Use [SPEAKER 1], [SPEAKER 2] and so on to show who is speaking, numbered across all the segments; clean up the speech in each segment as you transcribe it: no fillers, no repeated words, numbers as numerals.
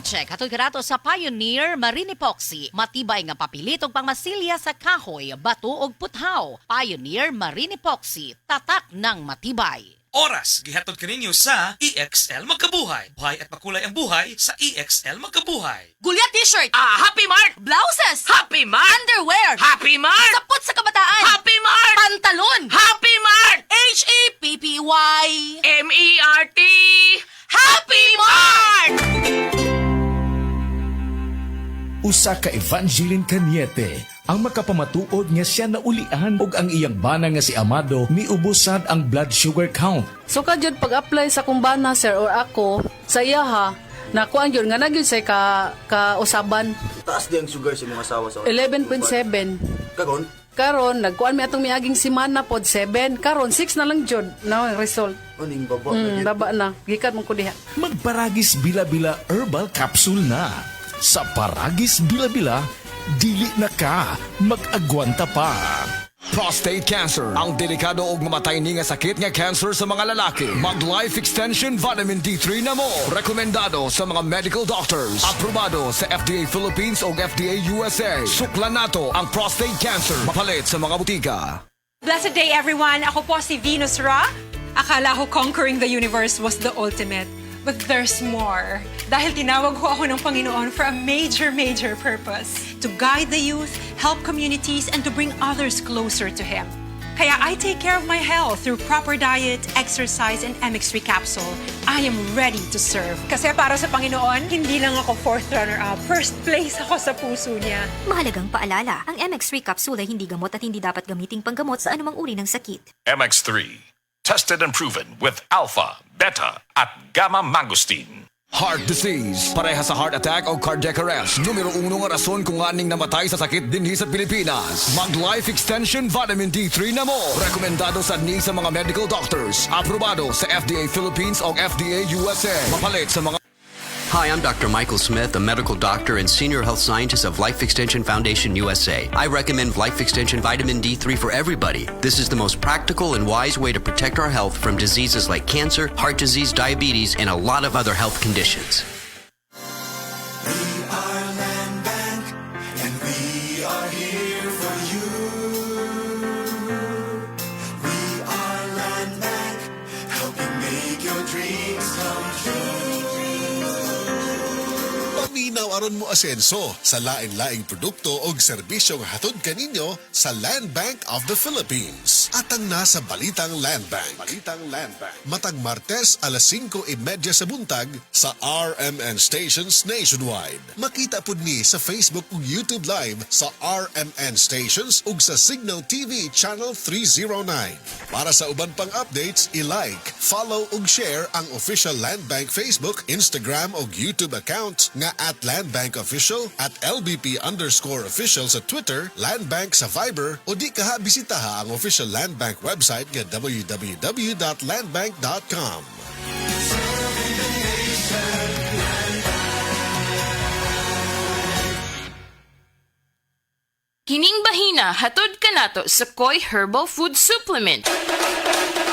[SPEAKER 1] check hatod kanato sa Pioneer Marine Epoxy. Matibay nga papilit ug pangmasilya sa kahoy, bato ug puthaw. Pioneer Marine Epoxy, tatak ng matibay.
[SPEAKER 2] Oras, gihatod kaninyo sa EXL Magkabuhay. Buhay at makulay ang buhay sa EXL Magkabuhay.
[SPEAKER 3] Gulya t-shirt.
[SPEAKER 4] Happy Mart!
[SPEAKER 3] Blouses.
[SPEAKER 4] Happy Mart!
[SPEAKER 3] Underwear.
[SPEAKER 4] Happy Mart!
[SPEAKER 3] Sapot sa kabataan.
[SPEAKER 4] Happy Mart!
[SPEAKER 3] Pantalon.
[SPEAKER 4] Happy Mart!
[SPEAKER 3] H-A-P-P-Y.
[SPEAKER 4] M-E-R-T! Happy Mart!
[SPEAKER 5] Usa ka Evangeline Cañete ang makapamatuod nga siya naulian og ang iyang bana nga si Amado miubusad ang blood sugar count.
[SPEAKER 6] So kadyod pag-apply sa kumbana sir or ako sa iya ha, nakuan yun nga nagyud say ka usaban.
[SPEAKER 7] Taas di ang sugar sa mga asawa sa
[SPEAKER 6] 11.7.
[SPEAKER 7] Kagon?
[SPEAKER 6] Karon nagkuan mi atong miaging semana pod 7. Karon 6 na lang jud na ang result.
[SPEAKER 7] Aning baba.
[SPEAKER 6] Baba na. Gikat mo ko diha.
[SPEAKER 5] Magparagis bila-bila herbal capsule na. Sa Paragis Bila-Bila, dili na ka mag-agwanta pa.
[SPEAKER 8] Prostate cancer, ang delikado ug mamatay ni nga sakit nga cancer sa mga lalaki. Mag Life Extension Vitamin D3 na mo. Rekomendado sa mga medical doctors. Aprobado sa FDA Philippines ug FDA USA. Suklan nato ang prostate cancer. Mapalit sa mga butika.
[SPEAKER 9] Blessed day everyone! Ako po si Venus Ra. Akala ko conquering the universe was the ultimate. But there's more. Dahil tinawag ko ako ng Panginoon for a major purpose. To guide the youth, help communities, and to bring others closer to Him. Kaya I take care of my health through proper diet, exercise, and MX3 capsule. I am ready to serve. Kasi para sa Panginoon, hindi lang ako fourth runner-up. First place ako sa puso niya.
[SPEAKER 10] Mahalagang paalala, ang MX3 capsule ay hindi gamot at hindi dapat gamiting panggamot sa anumang uri ng sakit.
[SPEAKER 11] MX3, tested and proven with alpha, beta, at gamma mangosteen.
[SPEAKER 8] Heart disease, pareha sa heart attack o cardiac arrest. Numero 1 nga rason kung aning namatay sa sakit dinhi sa Pilipinas. Mag Life Extension Vitamin D3 na mo. Rekomendado sa ni sa mga medical doctors. Aprobado sa FDA Philippines o FDA USA. Mapalit sa mga
[SPEAKER 12] Hi, I'm Dr. Michael Smith, a medical doctor and senior health scientist of Life Extension Foundation USA. I recommend Life Extension Vitamin D3 for everybody. This is the most practical and wise way to protect our health from diseases like cancer, heart disease, diabetes, and a lot of other health conditions.
[SPEAKER 13] We are Land Bank, and we are here for you. We are Land Bank, helping make your dreams come true.
[SPEAKER 14] Paminaw aron mo asenso sa lain-laing produkto o serbisyo nga hatod kaninyo sa Land Bank of the Philippines. Atang nasa Balitang Land Bank. Matag Martes alas 5:30 sa buntag sa RMN Stations Nationwide. Makita pud ni sa Facebook ug YouTube Live sa RMN Stations ug sa Signal TV Channel 309. Para sa uban pang updates, i-like, follow ug share ang official Land Bank Facebook, Instagram ug YouTube account nga at Land Bank Official, at LBP_official sa Twitter, Land Bank sa Viber, o di kaha bisitaha ang official Land Bank website nga www.landbank.com.
[SPEAKER 4] Kining bahina, hatod ka nato sa Koi Herbal Food Supplement.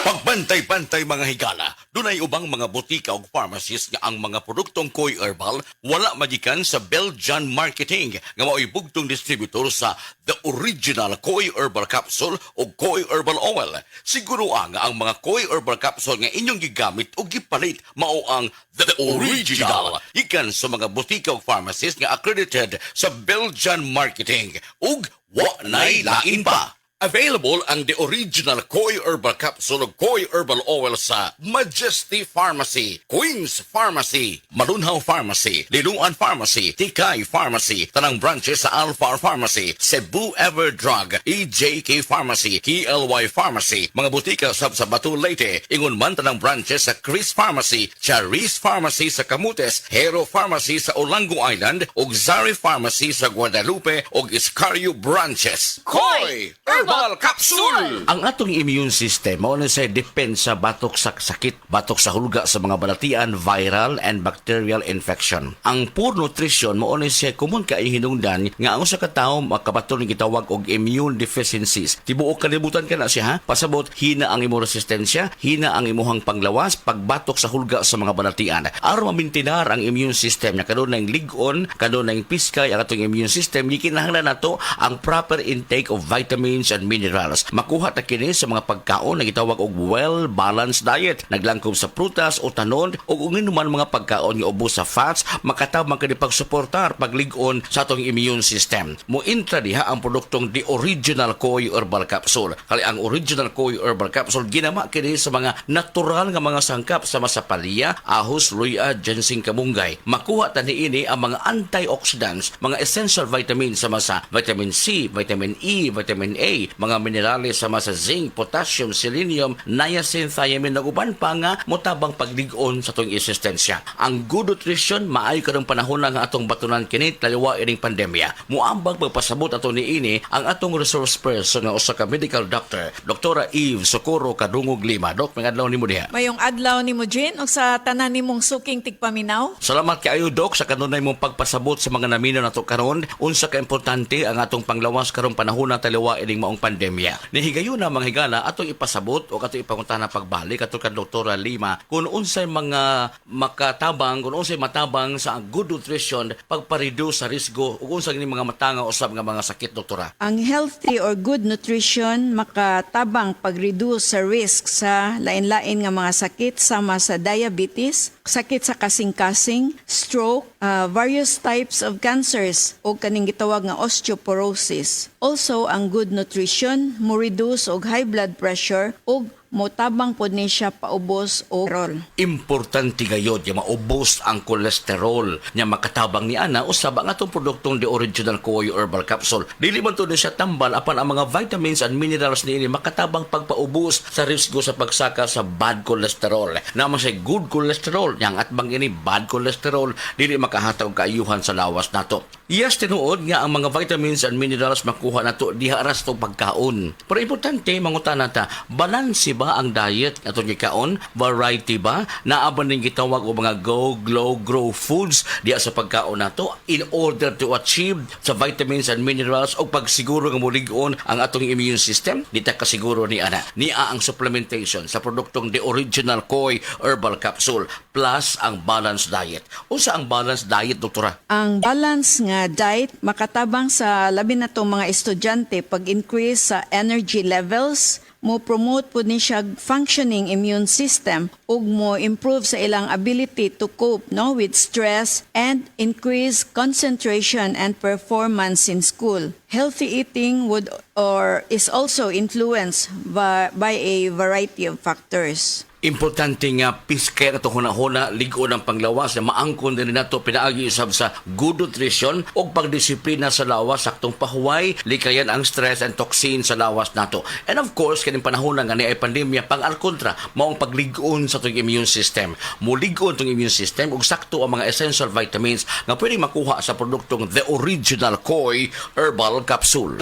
[SPEAKER 15] Pagbantay-bantay mga higala, dunay ubang mga butika ug pharmacies nga ang mga produktong Koi Herbal wala magikan sa Belgian Marketing nga mao'y bugtong distributor sa The Original Koi Herbal Capsule o Koi Herbal Oil. Siguro ang mga Koi Herbal Capsule nga inyong gigamit o gipalit mao ang The Original. Ikan sa mga butika ug pharmacies nga accredited sa Belgian Marketing ug wa nay lain pa. Available ang The Original Koi Herbal Capsule o Koi Herbal Oil sa Majesty Pharmacy, Queen's Pharmacy, Malunhaw Pharmacy, Linuan Pharmacy, Tikay Pharmacy, tanang branches sa Alpha Pharmacy, Cebu Everdrug, EJK Pharmacy, KLY Pharmacy, mga butika sa Batu Leyte, ingon man tanang branches sa Chris Pharmacy, Charis Pharmacy sa Camotes, Hero Pharmacy sa Olango Island, ug Zari Pharmacy sa Guadalupe ug Iscario branches.
[SPEAKER 4] Koi Herbal
[SPEAKER 15] Herbal Capsule. Ang atong immune system mao na say depensa batok sa sakit, batok sa hulga sa mga balatian, viral and bacterial infection. Ang poor nutrition mao na say common kay hinungdan nga ang usa ka tawo makabaton ni gitawag og immune deficiencies. Tibuok kalibutan ka na siya ha. Pasabot hina ang imong resistensya, hina ang imong panglawas, pagbatok sa hulga sa mga balatian. Aron mamintinar ang immune system na kanunay lig-on, kanunay piskay ang atong immune system, gikinahanglan nato ang proper intake of vitamins and minerals. Makuha ta kini sa mga pagkaon na gitawag og well-balanced diet. Naglangkob sa prutas o tanon o kung inuman mga pagkaon nga ubos sa fats, makatabang kini pagsuportar paglig-on sa atong immune system. Mointra diha ang produktong The Original Koi Herbal Capsule. Kali ang Original Koi Herbal Capsule ginama kini sa mga natural nga mga sangkap sa masapalya, ahos, luya, ginseng, kamunggay. Makuha ta niini ang mga antioxidants, mga essential vitamins sa masa vitamin C, vitamin E, vitamin A, mga minerales sa masa zinc, potassium, selenium, niacin, thiamine na uban pa nga motabang paglig-on sa atong resistensya. Ang good nutrition maayo kadang panahon nga atong batunan kini taliwa ining pandemya. Muambag magpasabot ato niini ang atong resource person nga usa ka medical doctor, Dr. Eve Socorro Kadungog Lima. Dok, may adlaw nimo diha.
[SPEAKER 16] Mayong adlaw ni mo, Jin, o sa tanan nimong suking tigpaminaw.
[SPEAKER 15] Salamat kayo, Dok, sa kanunay mong pagpasabot sa mga naminaw nato karon. Unsa ka importante ang atong panglawas karong panahon na taliwa ining maong pandemya. Nihigayon na mga higala atong ipasabot o atong ipangutana pagbalik ato ka Dr. Lima kung unsay mga makatabang, kung unsay matabang sa good nutrition pagpa-reduce sa risgo ug unsay ni mga matanga usab nga mga sakit, doktora.
[SPEAKER 16] Ang healthy or good nutrition makatabang pag-reduce sa risk sa lain-lain nga mga sakit sama sa diabetes, sakit sa kasing-kasing, stroke, various types of cancers o kaning gitawag nga osteoporosis. Also, ang good nutrition mo reduce og high blood pressure ug motabang pod ni siya paubos o cholesterol.
[SPEAKER 15] Importante gayod nga maubos ang kolesterol nya makatabang ni ana usab ang atong produktong The Original Koi Herbal Capsule. Dili man to siya tambal apan ang mga vitamins and minerals niini makatabang pagpaubos sa risgo sa pagsaka sa bad cholesterol. Naman sa good cholesterol yang atbang ini bad cholesterol dili makahatag og kaayuhan sa lawas nato. Yes, tinuod nga ang mga vitamins and minerals makuha nato diha ra sa pagkaon. Pero importante mangutana ta, balanse ba ang diet atong gikaon? Variety ba? Naa ba ning gitawag og mga go, glow, grow foods diha sa pagkaon nato in order to achieve sa vitamins and minerals o pagsiguro nga molig-on ang atong immune system? Dita kasiguro ni ana. Nia ang supplementation sa produktong The Original Koi Herbal Capsule plus ang balanced diet. Unsa ang balanced diet, doktora?
[SPEAKER 16] Ang balance nga diet makatabang sa labi na tong mga estudyante pag-increase sa energy levels, mo promote po ni siya functioning immune system ug mo improve sa ilang ability to cope with stress and increase concentration and performance in school. Healthy eating would or is also influenced by a variety of factors.
[SPEAKER 15] Importante nga piskay ato hunahuna lig-on ang panglawas na maangkon din nato pinaagi usab sa good nutrition o pagdisiplina sa lawas saktong pahuway likayan ang stress and toxin sa lawas nato. And of course kaning panahon nga ni ay pandemya pang alkontra maong paglig-on sa atong immune system. Mulig-on tong immune system ug sakto ang mga essential vitamins nga pwedeng makuha sa produktong The Original Koi Herbal Capsule.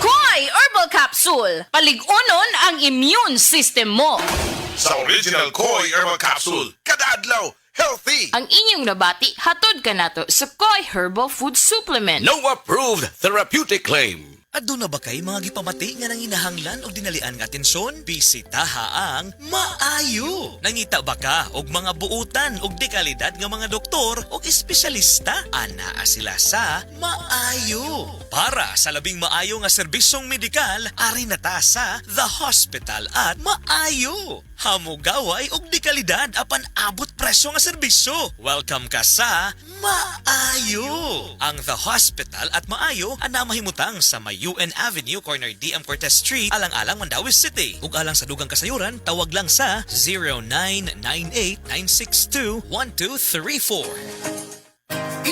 [SPEAKER 4] Koi Herbal Capsule. Palig-onon ang immune system mo.
[SPEAKER 17] Sa Original Koi Herbal Capsule, kada adlaw, healthy!
[SPEAKER 4] Ang inyong nabati, hatod ka nato sa Koi Herbal Food Supplement.
[SPEAKER 15] No approved therapeutic claim.
[SPEAKER 2] Adto na ba kay mga gipamati nga nang inahanglan o dinalian nga atensyon? Bisitaha ang Maayo. Nangita ba ka og mga buutan og dekalidad nga mga doktor o espesyalista? Anaa sila sa Maayo. Para sa labing maayo nga serbisyong medikal, ari na ta sa The Hospital at Maayo. Hamugaway og dekalidad apan abot presyo nga serbisyo. Welcome ka sa Maayo. Ang The Hospital at Maayo ana mahimutang sa may UN Avenue, corner DM Cortez Street, alang-alang Mandaue City. Ug alang sa dugang kasayuran, tawag lang sa 0998-962-1234.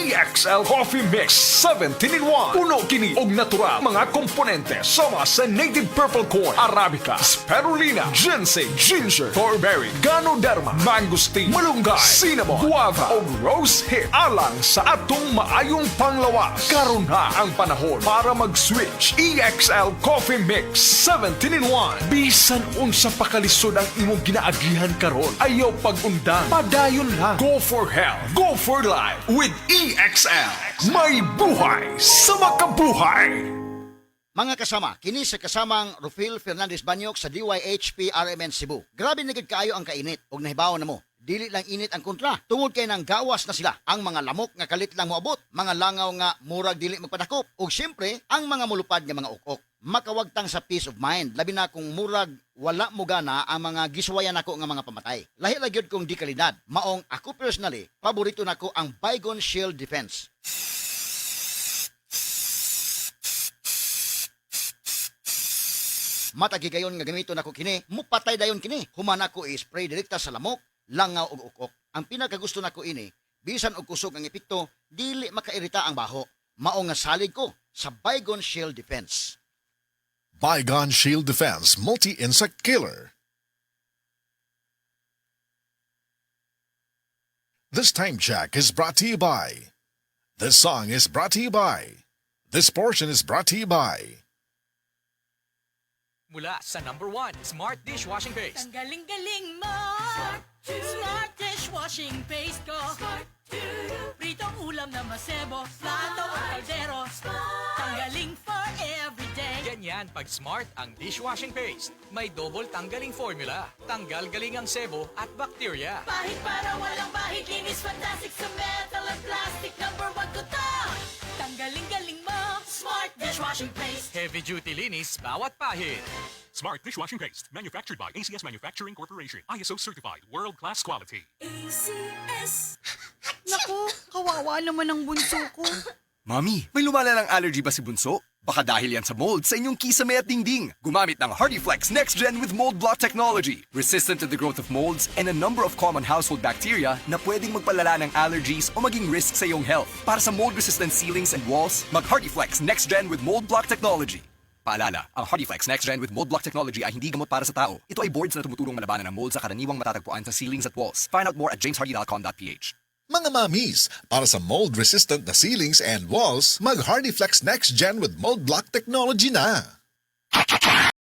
[SPEAKER 8] EXL Coffee Mix 17-in-1. Puno kini og natural mga komponente sama sa native purple corn, arabica, spirulina, ginseng, ginger, thornberry, ganoderma, mangosteen, malunggay, cinnamon, guava o rose hip alang sa atong maayong panglawas. Karon na ang panahon para mag-switch. EXL Coffee Mix 17-in-1. Bisan unsa pakalisod ang imong ginaagihan karon, ayaw pag-undan, padayon lang. Go for health, go for life with EXL. May buhay sa makabuhay.
[SPEAKER 18] Mga kasama, kini sa kasamang Rufil Fernandez Banyok sa DYHP RMN Cebu. Grabe na gid kaayo ang kainit og nahibaw na mo. Dili lang init ang kontra, tungod kay nang gawas na sila. Ang mga lamok nga kalit lang moabot, mga langaw nga murag dili magpadakop, ug syempre ang mga mulupad nga mga ukok. Makawagtang sa peace of mind, labi na kung murag wala mo gana ang mga giswayan nako nga mga pamatay. Lahi ra gyud kong di kalidad. Maong ako personally, paborito nako ang Baygon Shield Defense. Matagigayon nga gamiton ako kini, mupatay dayon kini. Human ako i-spray direkta sa lamok, langaw ug ukok. Ang pinakagusto nako ini, bisan og kusog ang epekto, dili makairita ang baho. Mao nga salig ko sa Baygon Shield Defense.
[SPEAKER 14] Baygon Shield Defense Multi-Insect Killer. This time check is brought to you by. This song is brought to you by. This portion is brought to you by.
[SPEAKER 19] Mula sa #1 Smart Dishwashing Paste.
[SPEAKER 3] Ang galing-galing mo. Smart Dishwashing Paste ko. Pritong ulam na masebo. Plato o kaldero. Tanggaling for everyday.
[SPEAKER 19] Ganyan pag Smart ang dishwashing paste. May double tanggaling formula. Tanggal galing ang sebo at bakterya.
[SPEAKER 3] Pahit para walang bahid. Linis fantastic sa metal at plastic. #1 ko to. Tanggaling-galing mo. Smart Dishwashing Paste.
[SPEAKER 19] Heavy duty linis bawat pahid.
[SPEAKER 20] Smart Dishwashing Paste, manufactured by ACS Manufacturing Corporation. ISO certified, world-class quality.
[SPEAKER 3] ACS.
[SPEAKER 21] Naku, kawawa naman ang bunso ko.
[SPEAKER 22] Mami, may lumala ng allergy ba si bunso? Baka dahil yan sa mold sa inyong kisame at dingding. Gumamit ng HardyFlex Next Gen with Mold Block Technology. Resistant to the growth of molds and a number of common household bacteria na pwedeng magpalala ng allergies o maging risk sa iyong health. Para sa mold-resistant ceilings and walls, mag-HardyFlex Next Gen with Mold Block Technology. Paalala, ang HardyFlex Next Gen with Mold Block Technology ay hindi gamot para sa tao. Ito ay boards na tumutulong malabanan ng mold sa karaniwang matatagpuan sa ceilings at walls. Find out more at jameshardy.com.ph.
[SPEAKER 14] Mga mamis, para sa mold-resistant na ceilings and walls, mag-HardyFlex Next Gen with Mold Block Technology na.